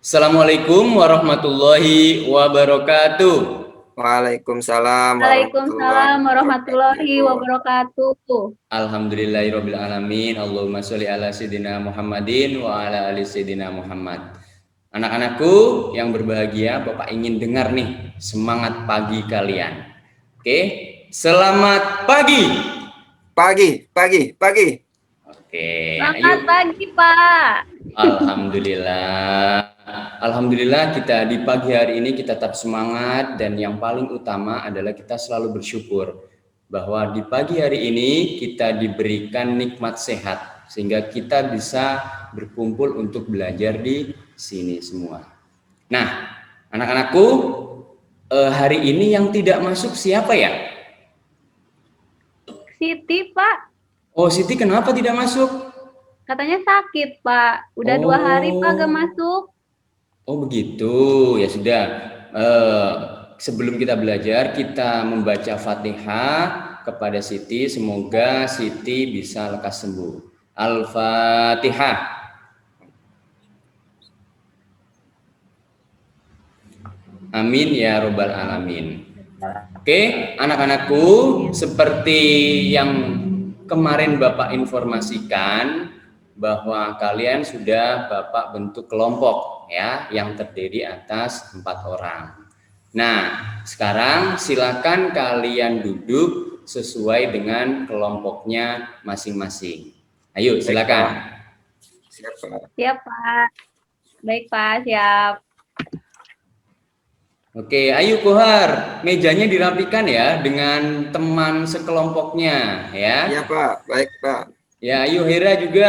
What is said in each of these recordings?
Assalamualaikum warahmatullahi wabarakatuh. Waalaikumsalam Waalaikumsalam warahmatullahi warahmatullahi wabarakatuh. wabarakatuh. Alhamdulillahirabbil alamin. Allahumma sholli ala sayyidina Muhammadin wa ala ali sayyidina Muhammad. Anak-anakku yang berbahagia, Bapak ingin dengar nih semangat pagi kalian. Oke, selamat pagi. Pagi. Oke, Selamat ayo. pagi, Pak. Alhamdulillah kita di pagi hari ini kita tetap semangat, dan yang paling utama adalah kita selalu bersyukur bahwa di pagi hari ini kita diberikan nikmat sehat sehingga kita bisa berkumpul untuk belajar di sini semua. Nah, anak-anakku, hari ini yang tidak masuk siapa ya? Siti, Pak. Oh, Siti kenapa tidak masuk? Katanya sakit, Pak. Udah 2 hari, Pak, gak masuk. Oh, begitu. Ya sudah. Sebelum kita belajar, kita membaca Fatihah kepada Siti. Semoga Siti bisa lekas sembuh. Al-Fatihah. Amin ya robbal alamin. Oke, anak-anakku, seperti yang kemarin Bapak informasikan bahwa kalian sudah Bapak bentuk kelompok ya, yang terdiri atas 4 orang. Nah, sekarang silakan kalian duduk sesuai dengan kelompoknya masing-masing. Ayo, silakan. Siap, Pak. Siap, Pak. Baik, Pak, siap. Oke, ayo Kohar, mejanya dirapikan ya dengan teman sekelompoknya ya. Iya, Pak. Baik, Pak. Ya, ayo Hera juga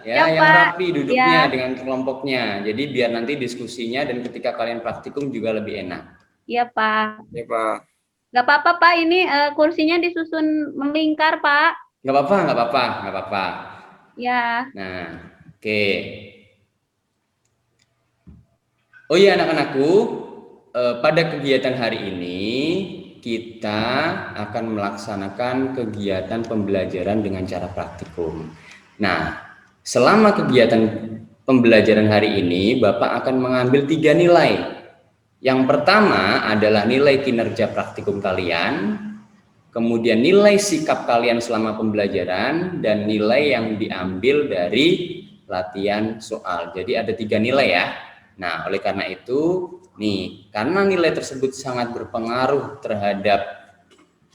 ya, yang Pak. rapi duduknya Ya. dengan kelompoknya. Jadi biar nanti diskusinya dan ketika kalian praktikum juga lebih enak. Iya, Pak. Iya, Pak. Gak apa-apa, Pak. Ini kursinya disusun melingkar, Pak. Nggak apa-apa. Ya. Nah, oke. Oh iya anak-anakku, pada kegiatan hari ini kita akan melaksanakan kegiatan pembelajaran dengan cara praktikum. Nah, selama kegiatan pembelajaran hari ini, Bapak akan mengambil 3 nilai. Yang pertama adalah nilai kinerja praktikum kalian, kemudian nilai sikap kalian selama pembelajaran, dan nilai yang diambil dari latihan soal. Jadi ada 3 nilai ya. Nah, oleh karena itu, karena nilai tersebut sangat berpengaruh terhadap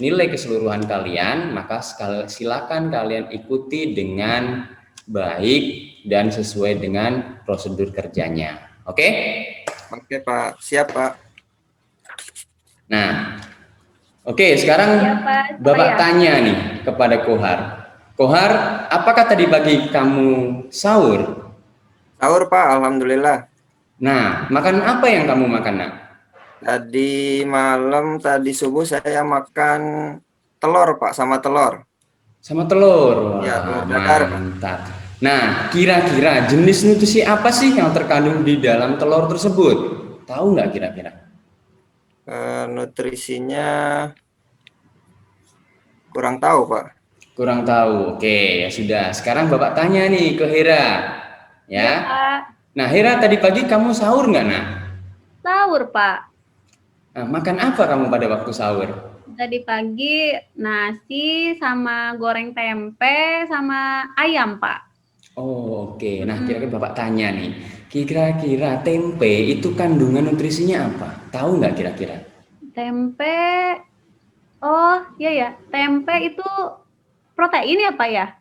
nilai keseluruhan kalian, maka silakan kalian ikuti dengan baik dan sesuai dengan prosedur kerjanya. Oke? Oke, Pak. Siap, Pak. Nah, oke, sekarang Bapak tanya nih kepada Kohar. Kohar, apakah tadi pagi kamu sahur? Sahur, Pak. Alhamdulillah. Nah, makan apa yang kamu makan, Nak? Tadi malam, tadi subuh saya makan telur, Pak, sama telur. Sama telur. Wah, ya, telur dadar, mantap. Nah, kira-kira jenis nutrisi apa sih yang terkandung di dalam telur tersebut? Tahu nggak kira-kira? Nutrisinya kurang tahu, Pak. Kurang tahu. Oke, ya sudah. Sekarang Bapak tanya nih ke Hera. Ya. Nah, Hera, tadi pagi kamu sahur nggak, Nak? Sahur, Pak. Nah, makan apa kamu pada waktu sahur? Tadi pagi nasi sama goreng tempe sama ayam, Pak. Oh, oke. Nah, kira-kira Bapak tanya nih, kira-kira tempe itu kandungan nutrisinya apa? Tahu nggak kira-kira? Tempe, oh iya ya, tempe itu protein ya, Pak ya?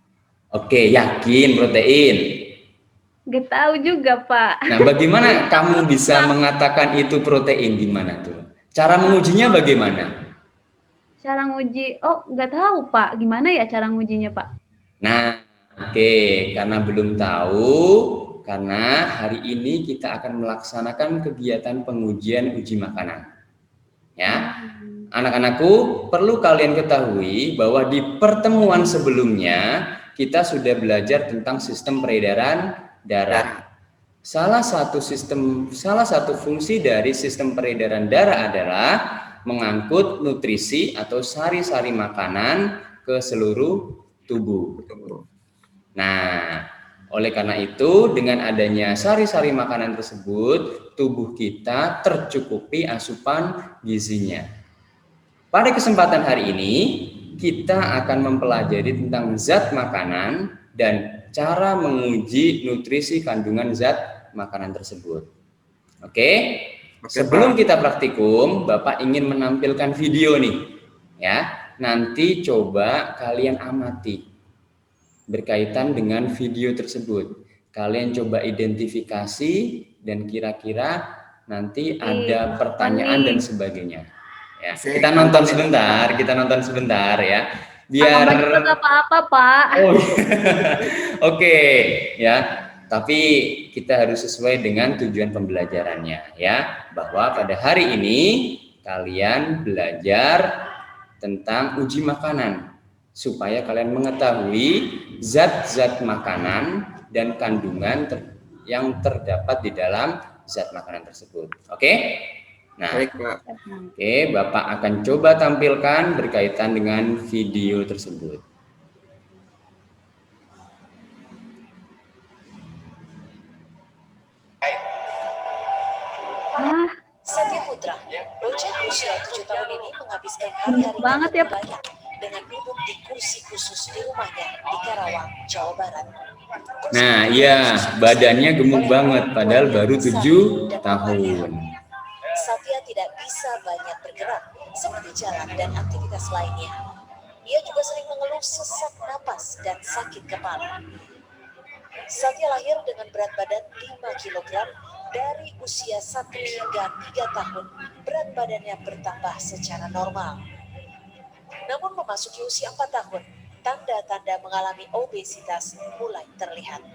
Oke, yakin protein? Gak tahu juga, Pak. Nah, bagaimana kamu bisa mengatakan itu protein? Gimana tuh? Cara mengujinya bagaimana? Cara nguji, oh nggak tahu, Pak. Gimana ya cara ngujinya, Pak? Nah, oke, karena belum tahu, karena hari ini kita akan melaksanakan kegiatan pengujian uji makanan. Ya, anak-anakku, perlu kalian ketahui bahwa di pertemuan sebelumnya kita sudah belajar tentang sistem peredaran darah. Salah satu fungsi dari sistem peredaran darah adalah mengangkut nutrisi atau sari-sari makanan ke seluruh tubuh. Nah, Oleh karena itu, dengan adanya sari-sari makanan tersebut, tubuh kita tercukupi asupan gizinya. Pada kesempatan hari ini, kita akan mempelajari tentang zat makanan dan cara menguji nutrisi kandungan zat makanan tersebut. Oke? Sebelum kita praktikum, Bapak ingin menampilkan video nih. Ya, nanti coba kalian amati berkaitan dengan video tersebut. Kalian coba identifikasi dan kira-kira nanti ada pertanyaan dan sebagainya. Ya, kita nonton sebentar ya. Biar nggak apa-apa, Pak. Oh, oke, ya. Tapi kita harus sesuai dengan tujuan pembelajarannya ya, bahwa pada hari ini kalian belajar tentang uji makanan supaya kalian mengetahui zat-zat makanan dan kandungan yang terdapat di dalam zat makanan tersebut. Oke? Nah, oke, Bapak akan coba tampilkan berkaitan dengan video tersebut. Satya Putra, bocah usia 7 tahun ini menghabiskan hari-hari banyak dengan duduk di kursi khusus di rumahnya di Karawang, Jawa Barat. Nah, iya, badannya gemuk banget, padahal baru 7 tahun. Satya tidak bisa banyak bergerak, seperti jalan dan aktivitas lainnya. Ia juga sering mengeluh sesak napas dan sakit kepala. Satya lahir dengan berat badan 5 kg. Dari usia 1 hingga 3 tahun, berat badannya bertambah secara normal. Namun memasuki usia 4 tahun, tanda-tanda mengalami obesitas mulai terlihat.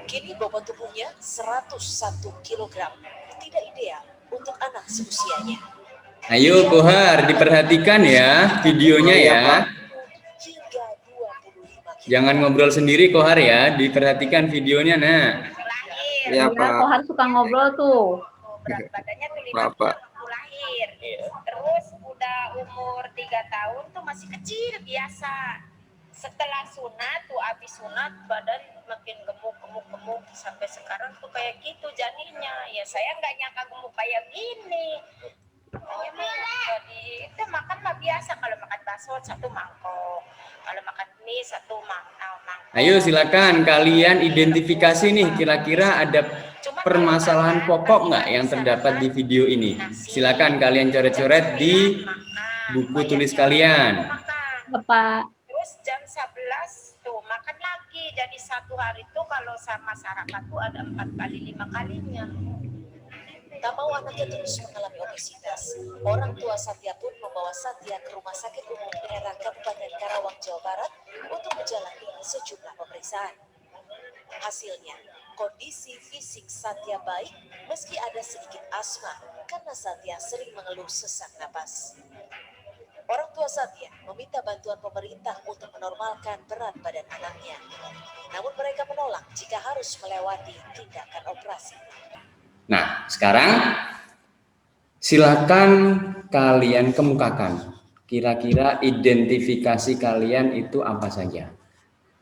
Kini bobot tubuhnya 101 kg, tidak ideal untuk anak seusianya. Ayo Kohar, diperhatikan ya videonya ya. Jangan ngobrol sendiri Kohar ya, diperhatikan videonya nah. Ya, Kohar suka ngobrol tuh. Berat badannya tuh 50 waktu lahir. Terus udah umur 3 tahun tuh masih kecil biasa. Setelah sunat tuh, habis sunat badan makin gemuk sampai sekarang tuh kayak gitu jadinya. Ya saya nggak nyangka gemuk kayak gini. Jadi itu makan mah biasa, kalau makan bakso 1 mangkok, kalau makan mie 1 mangkok. Ayo silakan kalian identifikasi nih kira-kira ada permasalahan pokok nggak yang terdapat di video ini. Silakan kalian coret-coret di buku tulis kalian. Bapak. Terus jam 11 tuh makan lagi, jadi 1 hari tuh kalau sama masyarakat tuh ada 4 kali 5 kalinya. Tak mau anaknya terus mengalami obesitas, orang tua Satya pun membawa Satya ke Rumah Sakit Umum Daerah Kabupaten Karawang, Jawa Barat untuk menjalani sejumlah pemeriksaan. Hasilnya, kondisi fisik Satya baik meski ada sedikit asma karena Satya sering mengeluh sesak napas. Orang tua Satya meminta bantuan pemerintah untuk menormalkan berat badan anaknya. Namun mereka menolak jika harus melewati tindakan operasi. Nah, sekarang silakan kalian kemukakan kira-kira identifikasi kalian itu apa saja.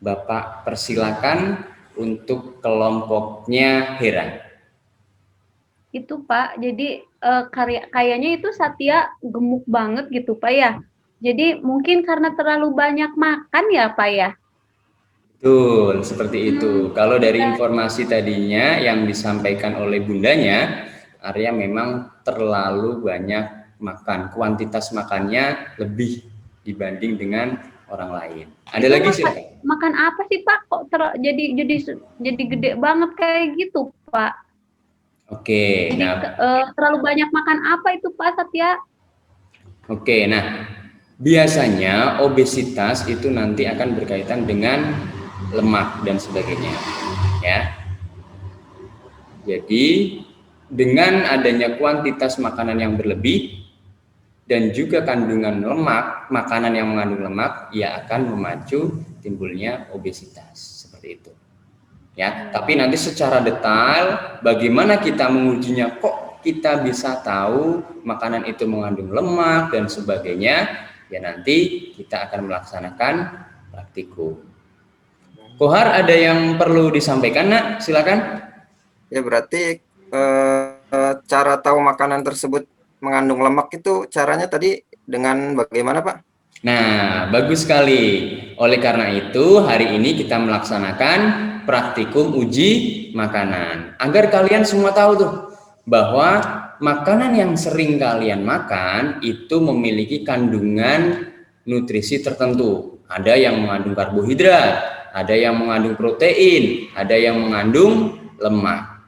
Bapak persilakan untuk kelompoknya Hera. Itu Pak, jadi kayaknya itu Satya gemuk banget gitu Pak ya. Jadi mungkin karena terlalu banyak makan ya Pak ya. Betul, seperti itu. Kalau dari informasi tadinya yang disampaikan oleh bundanya, Arya memang terlalu banyak makan. Kuantitas makannya lebih dibanding dengan orang lain. Ada itu lagi sih? Makan apa sih Pak? Kok jadi gede banget kayak gitu Pak? Oke, jadi, terlalu banyak makan apa itu Pak Satya? Oke, nah biasanya obesitas itu nanti akan berkaitan dengan lemak dan sebagainya ya. Jadi dengan adanya kuantitas makanan yang berlebih dan juga kandungan lemak, makanan yang mengandung lemak ya akan memacu timbulnya obesitas seperti itu ya. Tapi nanti secara detail bagaimana kita mengujinya, kok kita bisa tahu makanan itu mengandung lemak dan sebagainya ya, nanti kita akan melaksanakan praktikum. Kohar, ada yang perlu disampaikan, Nak? Silakan. Ya berarti cara tahu makanan tersebut mengandung lemak itu caranya tadi dengan bagaimana, Pak? Nah, bagus sekali. Oleh karena itu, hari ini kita melaksanakan praktikum uji makanan. Agar kalian semua tahu tuh, bahwa makanan yang sering kalian makan itu memiliki kandungan nutrisi tertentu. Ada yang mengandung karbohidrat, ada yang mengandung protein, ada yang mengandung lemak.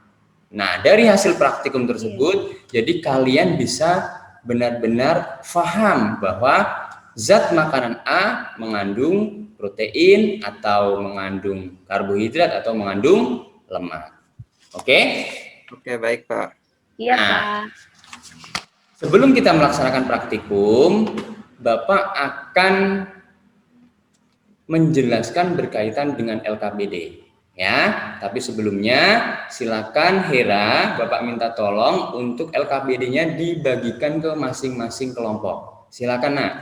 Nah, dari hasil praktikum tersebut, jadi kalian bisa benar-benar paham bahwa zat makanan A mengandung protein atau mengandung karbohidrat atau mengandung lemak. Oke? Oke, baik, Pak. Iya, Nah, Pak. sebelum kita melaksanakan praktikum, Bapak akan menjelaskan berkaitan dengan LKPD. Ya, tapi sebelumnya silakan Hera, Bapak minta tolong untuk LKPD-nya dibagikan ke masing-masing kelompok. Silakan, Nak.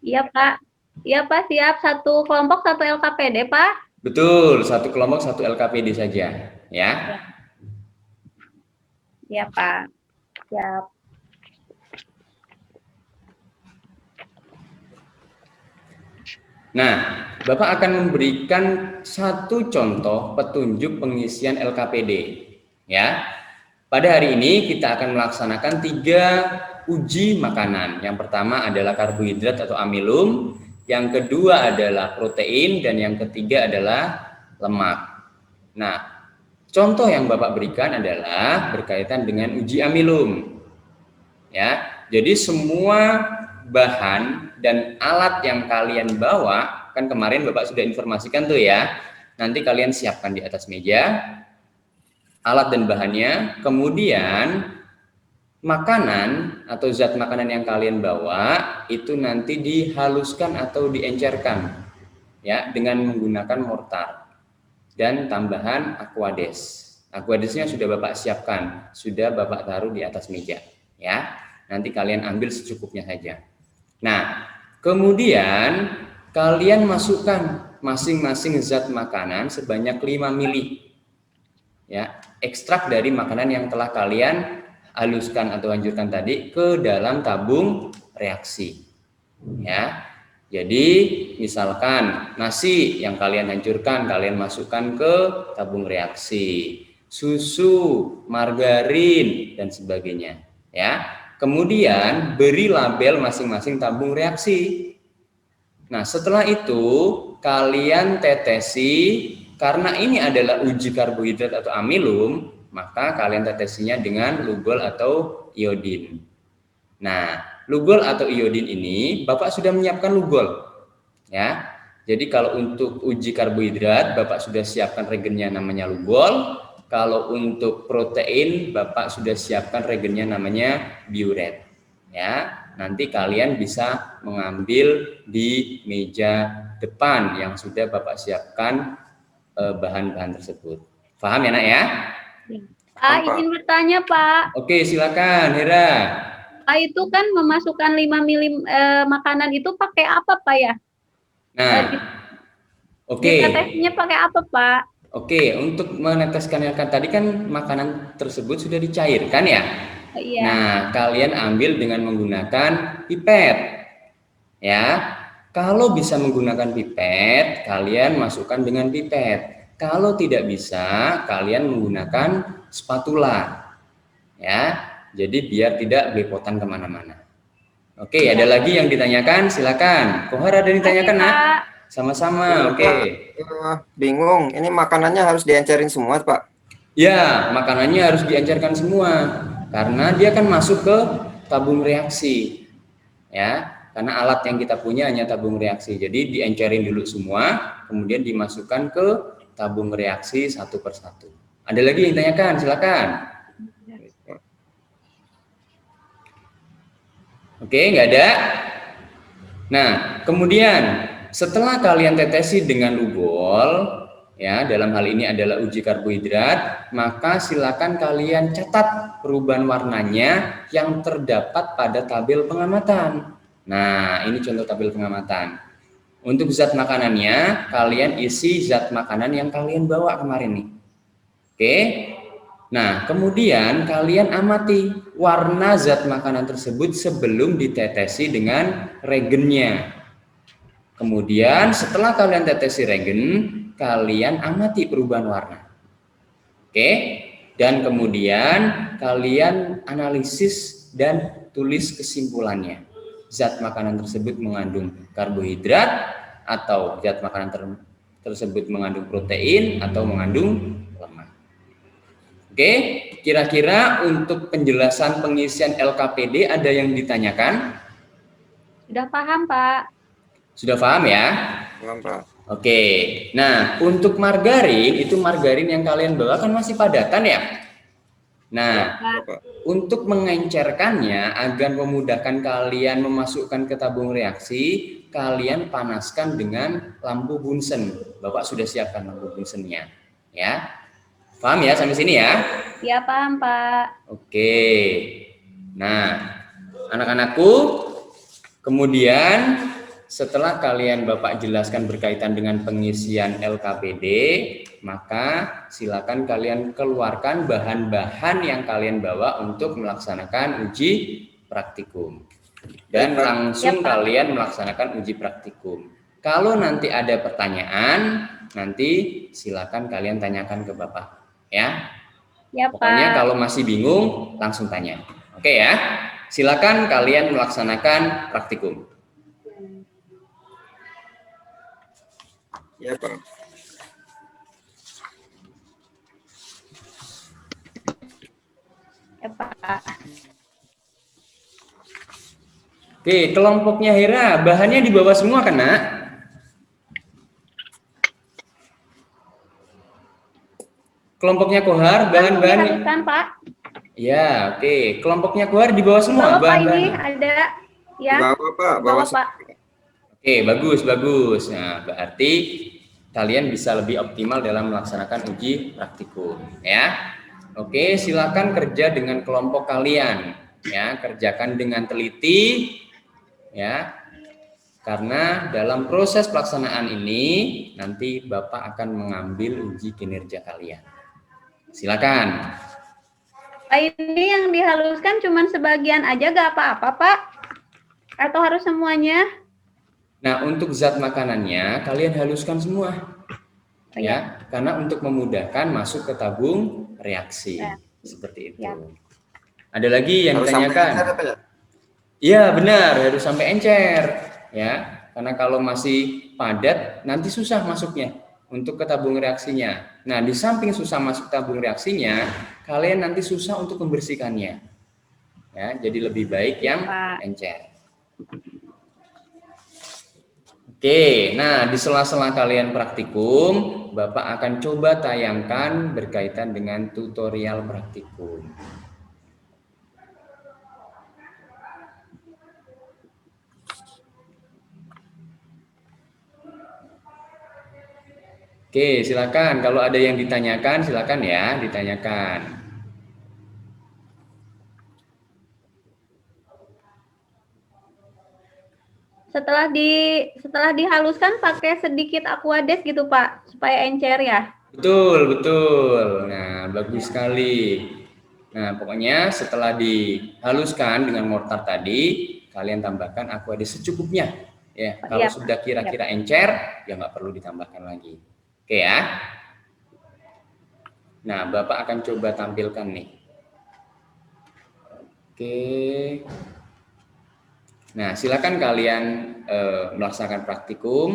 Iya, Pak. Iya, Pak, siap. Satu kelompok, satu LKPD, Pak. Betul, satu kelompok satu LKPD saja, ya. Iya, Pak. Siap. Nah, Bapak akan memberikan satu contoh petunjuk pengisian LKPD, ya. Pada hari ini kita akan melaksanakan 3 uji makanan. Yang pertama adalah karbohidrat atau amilum, yang kedua adalah protein, dan yang ketiga adalah lemak. Nah, contoh yang Bapak berikan adalah berkaitan dengan uji amilum. Ya, jadi semua bahan dan alat yang kalian bawa, kan kemarin Bapak sudah informasikan tuh ya. Nanti kalian siapkan di atas meja alat dan bahannya, kemudian makanan atau zat makanan yang kalian bawa itu nanti dihaluskan atau diencerkan ya dengan menggunakan mortar dan tambahan aquades. Aquadesnya sudah Bapak siapkan, sudah Bapak taruh di atas meja ya. Nanti kalian ambil secukupnya saja. Nah, kemudian kalian masukkan masing-masing zat makanan sebanyak 5 mili. Ya, ekstrak dari makanan yang telah kalian haluskan atau hancurkan tadi ke dalam tabung reaksi. Ya. Jadi, misalkan nasi yang kalian hancurkan, kalian masukkan ke tabung reaksi. Susu, margarin dan sebagainya, ya. Kemudian beri label masing-masing tabung reaksi. Nah, setelah itu kalian tetesi. Karena ini adalah uji karbohidrat atau amilum, maka kalian tetesinya dengan lugol atau iodin. Nah, lugol atau iodin ini Bapak sudah menyiapkan lugol. Ya. Jadi kalau untuk uji karbohidrat Bapak sudah siapkan regennya namanya lugol. Kalau untuk protein Bapak sudah siapkan regennya namanya biuret. Ya, nanti kalian bisa mengambil di meja depan yang sudah Bapak siapkan bahan-bahan tersebut. Paham ya, Nak ya? Pak, izin bertanya, Pak. Oke, silakan Hera. Pak, itu kan memasukkan 5 mili makanan itu pakai apa, Pak ya? Nah, oke. Ditetesnya pakai apa, Pak? Oke, untuk meneteskan yang tadi kan makanan tersebut sudah dicairkan ya. Iya. Nah, kalian ambil dengan menggunakan pipet. Ya. Kalau bisa menggunakan pipet, kalian masukkan dengan pipet. Kalau tidak bisa, kalian menggunakan spatula. Ya, jadi biar tidak belepotan kemana-mana. Oke, ada lagi yang ditanyakan? Silakan. Kohar ada yang ditanyakan, Nak? Sama-sama. Oke. Bingung, ini makanannya harus diencerin semua, Pak? Ya, makanannya harus diencerkan semua. Karena dia akan masuk ke tabung reaksi. Ya. Karena alat yang kita punya hanya tabung reaksi. Jadi diencerin dulu semua, kemudian dimasukkan ke tabung reaksi satu persatu. Ada lagi yang ditanyakan? Silakan. Oke, nggak ada? Nah, kemudian setelah kalian tetesi dengan lugol, ya dalam hal ini adalah uji karbohidrat, maka silakan kalian catat perubahan warnanya yang terdapat pada tabel pengamatan. Nah, ini contoh tabel pengamatan. Untuk zat makanannya, kalian isi zat makanan yang kalian bawa kemarin nih. Oke. Nah, kemudian kalian amati warna zat makanan tersebut sebelum ditetesi dengan regennya. Kemudian setelah kalian tetesi regen, kalian amati perubahan warna. Oke. Dan kemudian kalian analisis dan tulis kesimpulannya. Zat makanan tersebut mengandung karbohidrat atau zat makanan tersebut mengandung protein atau mengandung lemak. Oke, kira-kira untuk penjelasan pengisian LKPD ada yang ditanyakan? Sudah paham, Pak. Sudah paham ya? Paham, Pak. Oke, nah untuk margarin, itu margarin yang kalian bawa kan masih padatan ya? Nah, Pak. untuk mengencerkannya agar memudahkan kalian memasukkan ke tabung reaksi, kalian panaskan dengan lampu Bunsen. Bapak sudah siapkan lampu Bunsennya, ya. Paham ya sampai sini ya? Ya, paham, Pak. Oke. Nah, anak-anakku, kemudian setelah kalian Bapak jelaskan berkaitan dengan pengisian LKPD, maka silakan kalian keluarkan bahan-bahan yang kalian bawa untuk melaksanakan uji praktikum. Dan langsung kalian melaksanakan uji praktikum. Kalau nanti ada pertanyaan, nanti silakan kalian tanyakan ke Bapak, ya. Ya, Pokoknya Pak. kalau masih bingung, langsung tanya. Oke ya, silakan kalian melaksanakan praktikum. Ya, Pak. Ya, Pak. Oke, kelompoknya Hera, bahannya dibawa semua kan, Nak? Kelompoknya Kohar, bahan-bahannya. Kan, Pak? Ya, oke. Kelompoknya Kohar dibawa semua Bawa, Pak, ini bahan-bahannya. ada. Ya. Bawa, Pak. Bawa, Pak. Oke, bagus. Nah, berarti kalian bisa lebih optimal dalam melaksanakan uji praktikum, ya. Oke, silakan kerja dengan kelompok kalian, ya. Kerjakan dengan teliti, ya. Karena dalam proses pelaksanaan ini nanti Bapak akan mengambil uji kinerja kalian. Silakan. Pak, ini yang dihaluskan cuma sebagian aja, gak apa-apa, Pak? Atau harus semuanya? Nah, untuk zat makanannya kalian haluskan semua. Oh, ya. Karena untuk memudahkan masuk ke tabung reaksi. Seperti itu. Ya. Ada lagi yang Harus ditanyakan? sampai encer, Pak, ya? Iya, benar, harus sampai encer, ya. Karena kalau masih padat nanti susah masuknya untuk ke tabung reaksinya. Nah, di samping susah masuk tabung reaksinya, kalian nanti susah untuk membersihkannya. Ya, jadi lebih baik yang encer. Oke, nah di sela-sela kalian praktikum, Bapak akan coba tayangkan berkaitan dengan tutorial praktikum. Oke, silakan. Kalau ada yang ditanyakan, silakan ya, ditanyakan. Setelah dihaluskan pakai sedikit aquades gitu, Pak, supaya encer ya. Betul. Nah, bagus sekali. Nah, pokoknya setelah dihaluskan dengan mortar tadi, kalian tambahkan aquades secukupnya. Ya, kalau sudah kira-kira encer, ya nggak perlu ditambahkan lagi. Oke ya. Nah, Bapak akan coba tampilkan nih. Oke. Nah, silakan kalian melaksanakan praktikum.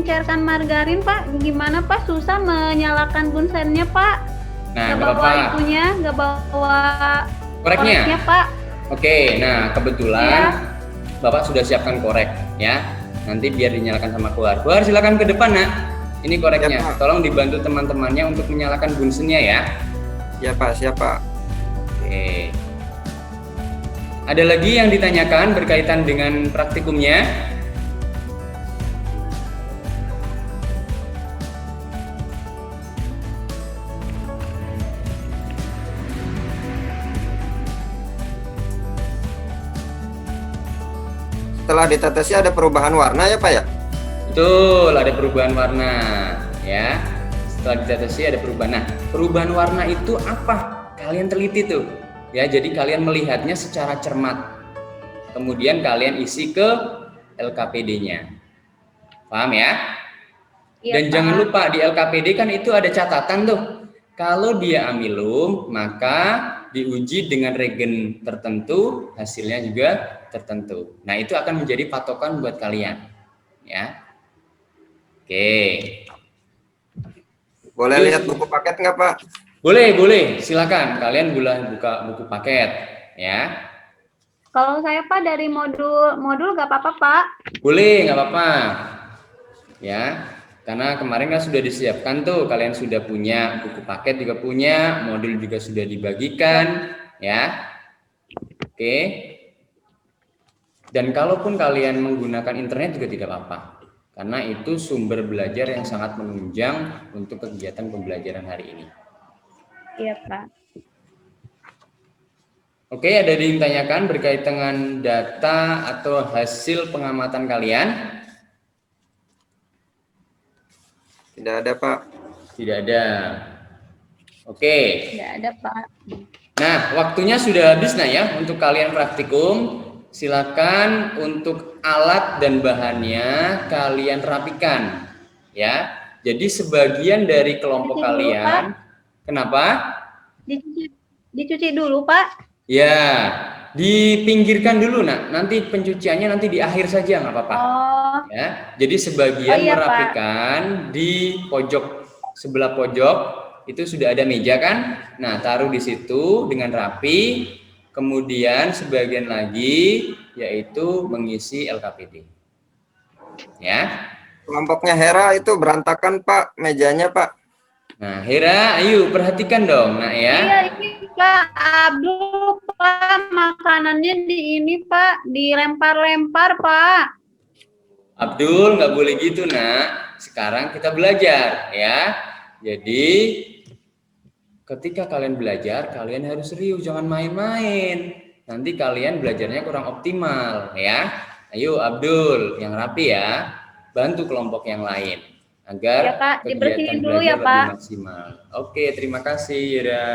mengencerkan margarin, Pak. Gimana, Pak? Susah menyalakan bunsennya, Pak. Nah, Nggak nggak bawa apa-apa. itunya, nggak bawa Koreknya? Pak. Oke, nah kebetulan Iya. Bapak sudah siapkan korek ya. Nanti biar dinyalakan sama Kohar. Kohar silakan ke depan, Nak. Ini koreknya. Ya, Pak. Tolong dibantu teman-temannya untuk menyalakan bunsennya ya. Ya Pak, siap Pak. Oke. Ada lagi yang ditanyakan berkaitan dengan praktikumnya? Setelah ditetesi ada perubahan warna ya Pak ya? Betul, ada perubahan warna ya. Setelah ditetesi ada perubahan. Nah, perubahan warna itu apa? Kalian teliti tuh. Ya, jadi kalian melihatnya secara cermat. Kemudian kalian isi ke LKPD-nya. Paham ya? Iya, Dan Pak. jangan lupa di LKPD kan itu ada catatan tuh. Kalau dia amilum, maka diuji dengan regen tertentu, hasilnya juga tertentu. Nah, itu akan menjadi patokan buat kalian. Ya. Oke. Boleh Yuk. lihat buku paket nggak Pak? Boleh. Silakan. Kalian boleh buka buku paket, ya. Kalau saya, Pak, dari modul nggak apa-apa, Pak. Boleh, nggak apa-apa. Ya. Karena kemarin kan sudah disiapkan tuh, kalian sudah punya buku paket juga punya, modul juga sudah dibagikan, ya. Oke. Dan kalaupun kalian menggunakan internet juga tidak apa-apa. Karena itu sumber belajar yang sangat menunjang untuk kegiatan pembelajaran hari ini. Iya, Pak. Oke, ada yang ditanyakan berkaitan dengan data atau hasil pengamatan kalian? Tidak ada Pak. Tidak ada. Oke. Tidak ada, Pak. Nah, waktunya sudah habis nah ya untuk kalian praktikum. Silakan untuk alat dan bahannya kalian rapikan ya. Jadi sebagian dari kelompok Dicuci dulu, kalian, kenapa? Dicuci dulu, Pak. Ya, dipinggirkan dulu nak. Nanti pencuciannya nanti di akhir saja nggak apa-apa. Oh, Ya, jadi sebagian Oh, iya, Pak. merapikan di pojok sebelah pojok itu sudah ada meja kan? Nah, taruh di situ dengan rapi. Kemudian sebagian lagi yaitu mengisi LKPD. Ya. Kelompoknya Hera itu berantakan Pak, mejanya Pak. Nah, Hera, ayo perhatikan dong, nak ya. iya ini Pak Abdul, Pak, makanannya di ini, Pak, dilempar-lempar, Pak. Abdul, nggak boleh gitu, nak. Sekarang kita belajar, ya. Jadi ketika kalian belajar, kalian harus serius, jangan main-main. Nanti kalian belajarnya kurang optimal, ya. Ayo Abdul, yang rapi ya. Bantu kelompok yang lain agar Ya, Pak, kegiatan dibersihin dulu belajar ya, lebih Pak. maksimal. Oke, terima kasih, Ira.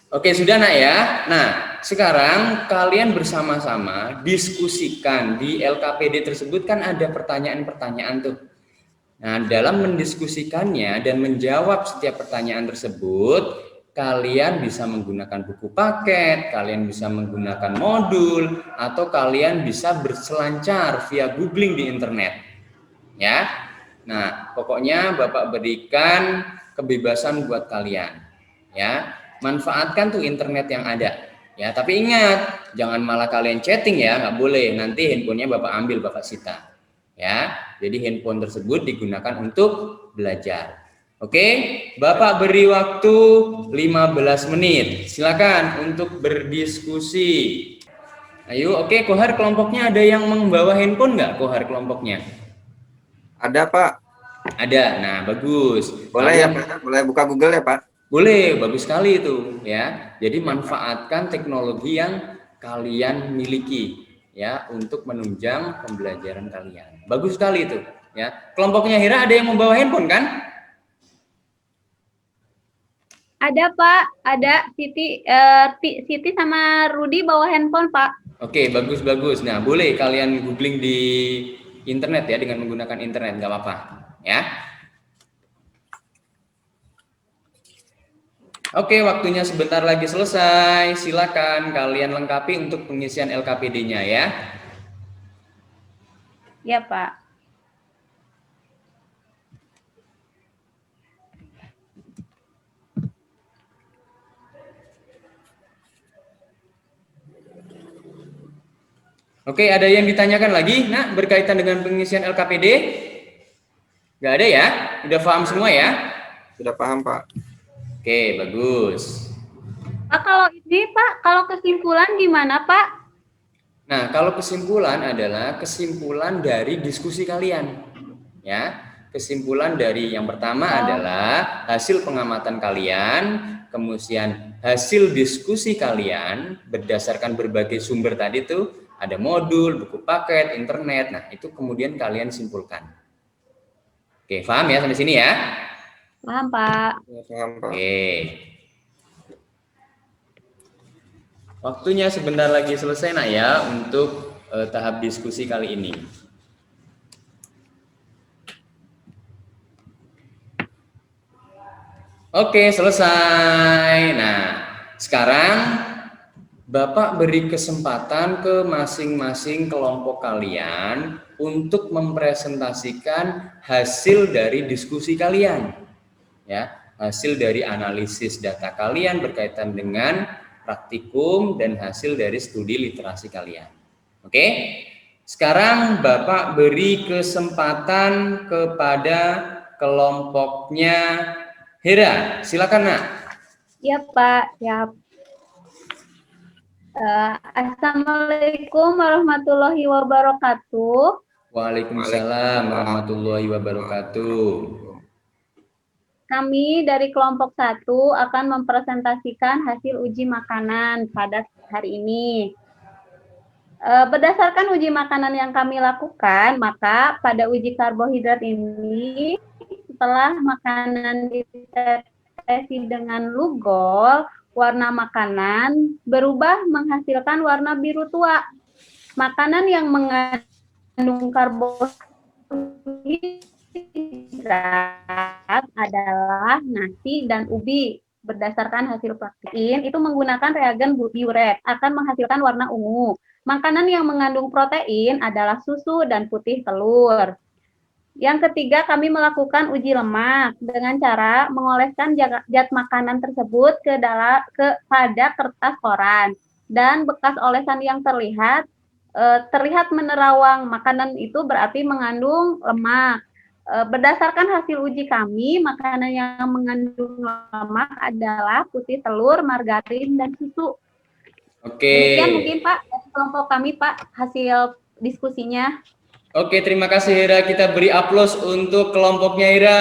Oke, sudah nak ya. Nah, sekarang kalian bersama-sama diskusikan di LKPD tersebut kan ada pertanyaan-pertanyaan tuh. Nah, dalam mendiskusikannya dan menjawab setiap pertanyaan tersebut, kalian bisa menggunakan buku paket, kalian bisa menggunakan modul, atau kalian bisa berselancar via googling di internet. Ya. Nah, pokoknya Bapak berikan kebebasan buat kalian. Ya. Manfaatkan tuh internet yang ada. Ya, tapi ingat, jangan malah kalian chatting ya, nggak boleh. Nanti handphonenya Bapak ambil, Bapak sita. Ya, jadi handphone tersebut digunakan untuk belajar. Oke, Bapak beri waktu 15 menit. Silakan untuk berdiskusi. Ayo, oke, Kohar kelompoknya ada yang membawa handphone nggak, Kohar kelompoknya? Ada Pak. Ada. Nah, bagus. Boleh ya Kalian- Pak? Boleh buka Google ya Pak? Boleh, bagus sekali itu ya. Jadi manfaatkan teknologi yang kalian miliki ya untuk menunjang pembelajaran kalian. Bagus sekali itu ya. Kelompoknya Hira ada yang membawa handphone kan? Ada, Pak. Ada Siti sama Rudi bawa handphone, Pak. Oke, bagus. Nah, boleh kalian googling di internet ya dengan menggunakan internet, nggak apa-apa ya. Oke, waktunya sebentar lagi selesai. Silakan kalian lengkapi untuk pengisian LKPD-nya ya. Ya, Pak. Oke, ada yang ditanyakan lagi, Nak, berkaitan dengan pengisian LKPD? Nggak ada ya? Udah paham semua ya? Sudah paham, Pak. Oke, bagus. Pak, kalau ini, Pak, kalau kesimpulan gimana, Pak? Nah, kalau kesimpulan adalah kesimpulan dari diskusi kalian. Ya, kesimpulan dari yang pertama adalah hasil pengamatan kalian, kemudian hasil diskusi kalian berdasarkan berbagai sumber tadi tuh, ada modul, buku paket, internet. Nah, itu kemudian kalian simpulkan. Oke, paham ya sampai sini ya? Paham, Pak. Ya, paham, Pak. Oke. Waktunya sebentar lagi selesai, Nak, ya, untuk tahap diskusi kali ini. Oke, selesai. Nah, sekarang Bapak beri kesempatan ke masing-masing kelompok kalian untuk mempresentasikan hasil dari diskusi kalian. Ya, hasil dari analisis data kalian berkaitan dengan praktikum dan hasil dari studi literasi kalian. Oke? Sekarang Bapak beri kesempatan kepada kelompoknya Hera. Silakan, Nak. Ya, Pak. Siap. Assalamualaikum warahmatullahi wabarakatuh. Waalaikumsalam warahmatullahi wabarakatuh. Kami dari kelompok 1 akan mempresentasikan hasil uji makanan pada hari ini. Berdasarkan uji makanan yang kami lakukan, maka pada uji karbohidrat ini, setelah makanan ditetes dengan Lugol, warna makanan berubah menghasilkan warna biru tua. Makanan yang mengandung karbohidrat adalah nasi dan ubi. Berdasarkan hasil praktikin, itu menggunakan reagen biuret akan menghasilkan warna ungu. Makanan yang mengandung protein adalah susu dan putih telur. Yang ketiga, kami melakukan uji lemak dengan cara mengoleskan zat makanan tersebut pada kertas koran, dan bekas olesan yang terlihat menerawang. Makanan itu berarti mengandung lemak. Berdasarkan hasil uji kami, makanan yang mengandung lemak adalah putih telur, margarin, dan susu. Oke. Demikian mungkin, Pak, dari kelompok kami, Pak, hasil diskusinya. Oke, terima kasih Hera. Kita beri aplaus untuk kelompoknya Hera.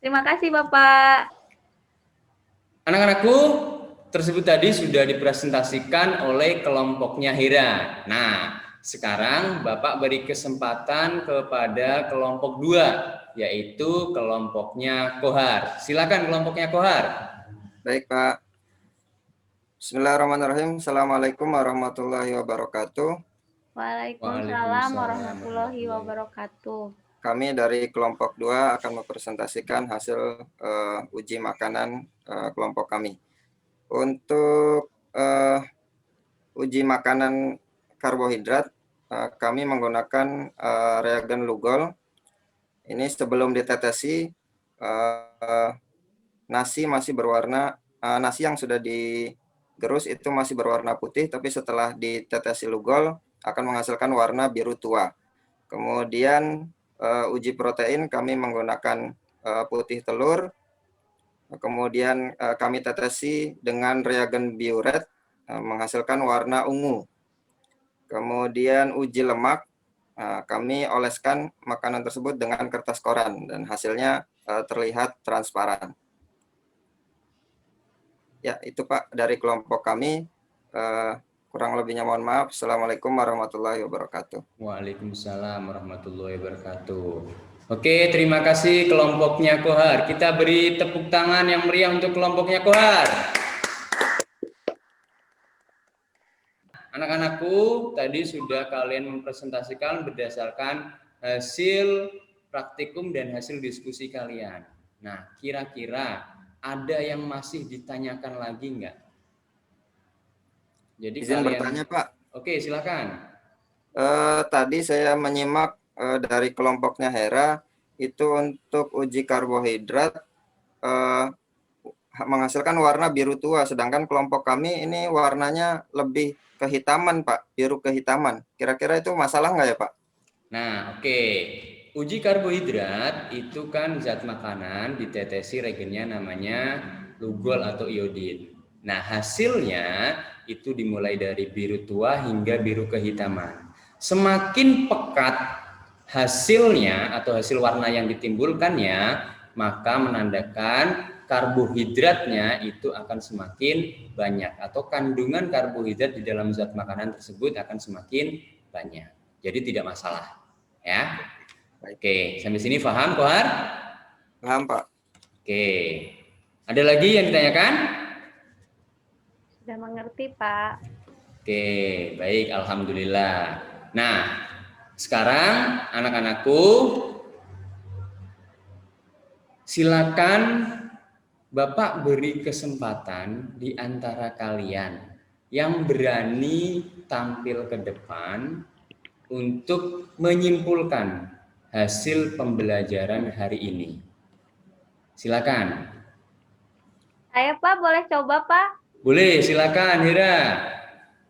Terima kasih, Bapak. Anak-anakku, tersebut tadi sudah dipresentasikan oleh kelompoknya Hera. Nah, sekarang Bapak beri kesempatan kepada kelompok 2, yaitu kelompoknya Kohar. Silakan kelompoknya Kohar. Baik, Pak. Bismillahirrahmanirrahim. Assalamualaikum warahmatullahi wabarakatuh. Waalaikumsalam warahmatullahi wabarakatuh. Kami dari kelompok 2 akan mempresentasikan hasil uji makanan kelompok kami. Untuk uji makanan karbohidrat, kami menggunakan reagen Lugol. Ini sebelum ditetesi, nasi masih berwarna, nasi yang sudah digerus itu masih berwarna putih, tapi setelah ditetesi Lugol akan menghasilkan warna biru tua. Kemudian uji protein kami menggunakan putih telur, kemudian kami tetesi dengan reagen biuret menghasilkan warna ungu. Kemudian uji lemak, kami oleskan makanan tersebut dengan kertas koran dan hasilnya terlihat transparan. Ya, itu Pak dari kelompok kami. Kurang lebihnya mohon maaf. Assalamualaikum warahmatullahi wabarakatuh. Waalaikumsalam warahmatullahi wabarakatuh. Oke, terima kasih kelompoknya Kohar. Kita beri tepuk tangan yang meriah untuk kelompoknya Kohar. Anak-anakku, tadi sudah kalian mempresentasikan berdasarkan hasil praktikum dan hasil diskusi kalian. Nah, kira-kira ada yang masih ditanyakan lagi nggak? Jadi Izin bertanya, Pak. Oke, silakan. Tadi saya menyimak dari kelompoknya Hera itu untuk uji karbohidrat menghasilkan warna biru tua, sedangkan kelompok kami ini warnanya lebih kehitaman, Pak, biru kehitaman. Kira-kira itu masalah nggak ya, Pak? Nah, oke. Uji karbohidrat itu kan zat makanan ditetesi regennya namanya lugol atau iodin. Nah, hasilnya itu dimulai dari biru tua hingga biru kehitaman. Semakin pekat hasilnya atau hasil warna yang ditimbulkannya, maka menandakan karbohidratnya itu akan semakin banyak atau kandungan karbohidrat di dalam zat makanan tersebut akan semakin banyak. Jadi tidak masalah, ya. Oke, sampai sini paham, Kohar? Paham, Pak. Oke. Ada lagi yang ditanyakan? Sudah mengerti, Pak. Oke, baik, alhamdulillah. Nah, sekarang anak-anakku silakan Bapak beri kesempatan di antara kalian yang berani tampil ke depan untuk menyimpulkan hasil pembelajaran hari ini. Silakan. Saya, Pak, boleh coba, Pak? Boleh, silakan, Hira.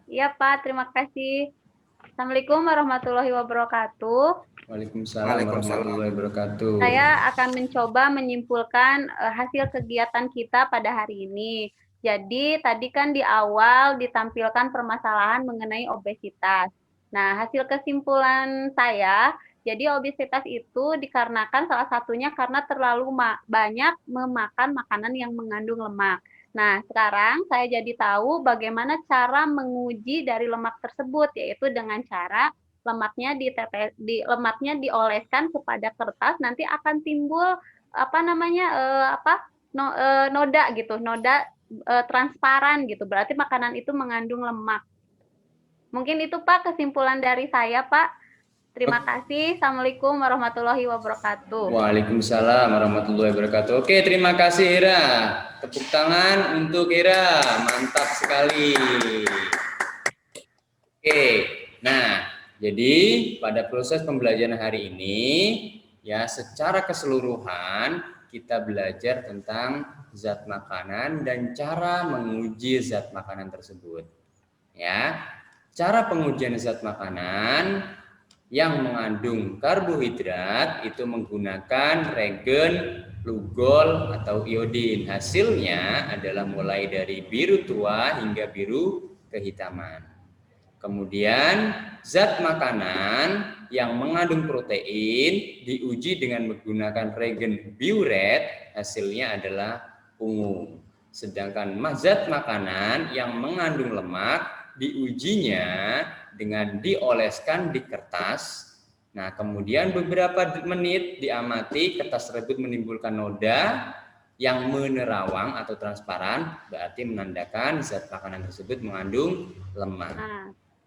Iya, Pak, terima kasih. Assalamualaikum warahmatullahi wabarakatuh. Waalaikumsalam warahmatullahi wabarakatuh. Saya akan mencoba menyimpulkan hasil kegiatan kita pada hari ini. Jadi, tadi kan di awal ditampilkan permasalahan mengenai obesitas. Nah, hasil kesimpulan saya, jadi obesitas itu dikarenakan salah satunya karena terlalu banyak memakan makanan yang mengandung lemak. Nah, sekarang saya jadi tahu bagaimana cara menguji dari lemak tersebut, yaitu dengan cara lemaknya dioleskan kepada kertas, nanti akan timbul noda gitu, noda transparan gitu. Berarti makanan itu mengandung lemak. Mungkin itu, Pak, kesimpulan dari saya, Pak. Terima kasih. Assalamualaikum warahmatullahi wabarakatuh. Waalaikumsalam warahmatullahi wabarakatuh. Oke, terima kasih, Hira. Tepuk tangan untuk Hira. Mantap sekali. Oke, nah, jadi pada proses pembelajaran hari ini, ya secara keseluruhan kita belajar tentang zat makanan dan cara menguji zat makanan tersebut. Ya, cara pengujian zat makanan yang mengandung karbohidrat itu menggunakan regen lugol atau iodin. Hasilnya adalah mulai dari biru tua hingga biru kehitaman. Kemudian zat makanan yang mengandung protein diuji dengan menggunakan regen biuret, hasilnya adalah ungu. Sedangkan zat makanan yang mengandung lemak diujinya dengan dioleskan di kertas. Nah, kemudian beberapa menit diamati kertas tersebut menimbulkan noda yang menerawang atau transparan, berarti menandakan zat makanan tersebut mengandung lemak.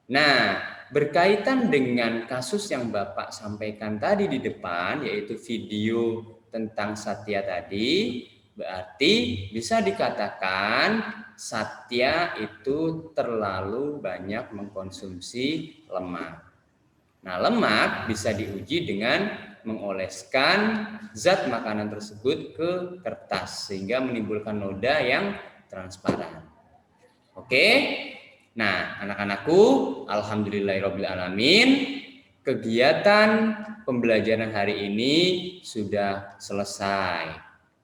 Nah, berkaitan dengan kasus yang Bapak sampaikan tadi di depan, yaitu video tentang Satya tadi, berarti bisa dikatakan Satya itu terlalu banyak mengkonsumsi lemak. Nah, lemak bisa diuji dengan mengoleskan zat makanan tersebut ke kertas sehingga menimbulkan noda yang transparan. Oke? Nah, anak-anakku, alhamdulillahirabbil alamin, kegiatan pembelajaran hari ini sudah selesai.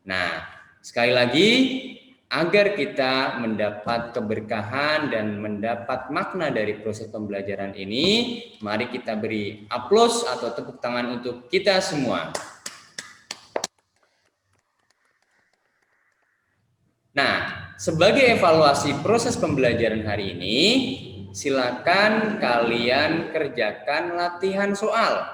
Nah, sekali lagi, agar kita mendapat keberkahan dan mendapat makna dari proses pembelajaran ini, mari kita beri aplaus atau tepuk tangan untuk kita semua. Nah, sebagai evaluasi proses pembelajaran hari ini, silakan kalian kerjakan latihan soal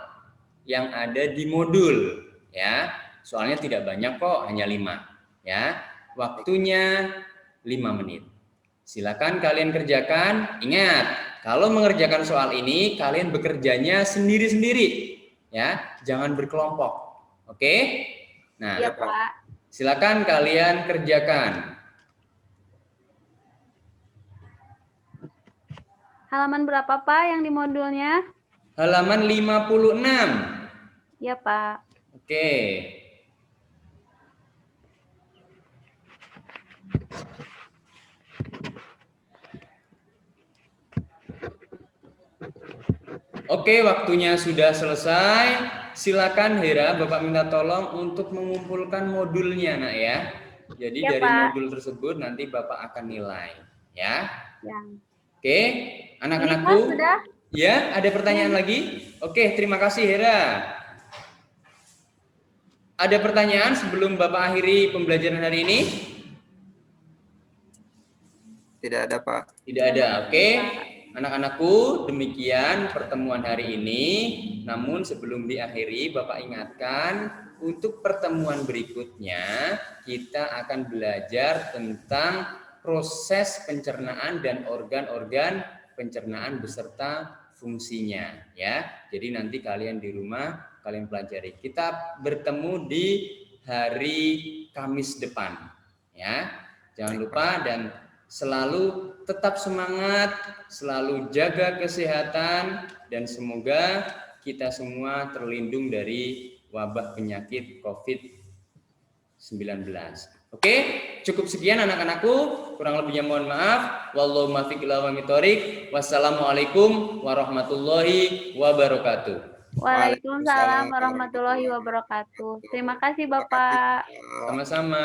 yang ada di modul, ya. Soalnya tidak banyak kok, hanya 5, ya. Waktunya 5 menit. Silakan kalian kerjakan. Ingat, kalau mengerjakan soal ini kalian bekerjanya sendiri-sendiri, ya. Jangan berkelompok. Oke? Nah, ya, Pak. Silakan kalian kerjakan. Halaman berapa Pak yang di modulnya? Halaman 56. Iya Pak. Oke. Oke, waktunya sudah selesai. Silakan Hera, Bapak minta tolong untuk mengumpulkan modulnya, Nak ya. Jadi Ya, dari Pak. modul tersebut nanti Bapak akan nilai, ya. Ya. Oke, Ini Pak anak-anakku. sudah. Ya, ada pertanyaan lagi? Oke, terima kasih Hera. Ada pertanyaan sebelum Bapak akhiri pembelajaran hari ini? Tidak ada, Pak. Tidak ada, oke. Anak-anakku, demikian pertemuan hari ini. Namun sebelum diakhiri, Bapak ingatkan untuk pertemuan berikutnya kita akan belajar tentang proses pencernaan dan organ-organ pencernaan beserta fungsinya, ya. Jadi nanti kalian di rumah kalian pelajari. Kita bertemu di hari Kamis depan, ya. Jangan lupa dan selalu tetap semangat, selalu jaga kesehatan, dan semoga kita semua terlindung dari wabah penyakit COVID-19. Oke, cukup sekian anak-anakku. Kurang lebihnya mohon maaf. Wallahu muwaffiq ila aqwamit thoriq. Wassalamualaikum warahmatullahi wabarakatuh. Waalaikumsalam warahmatullahi wabarakatuh. Terima kasih Bapak. Sama-sama.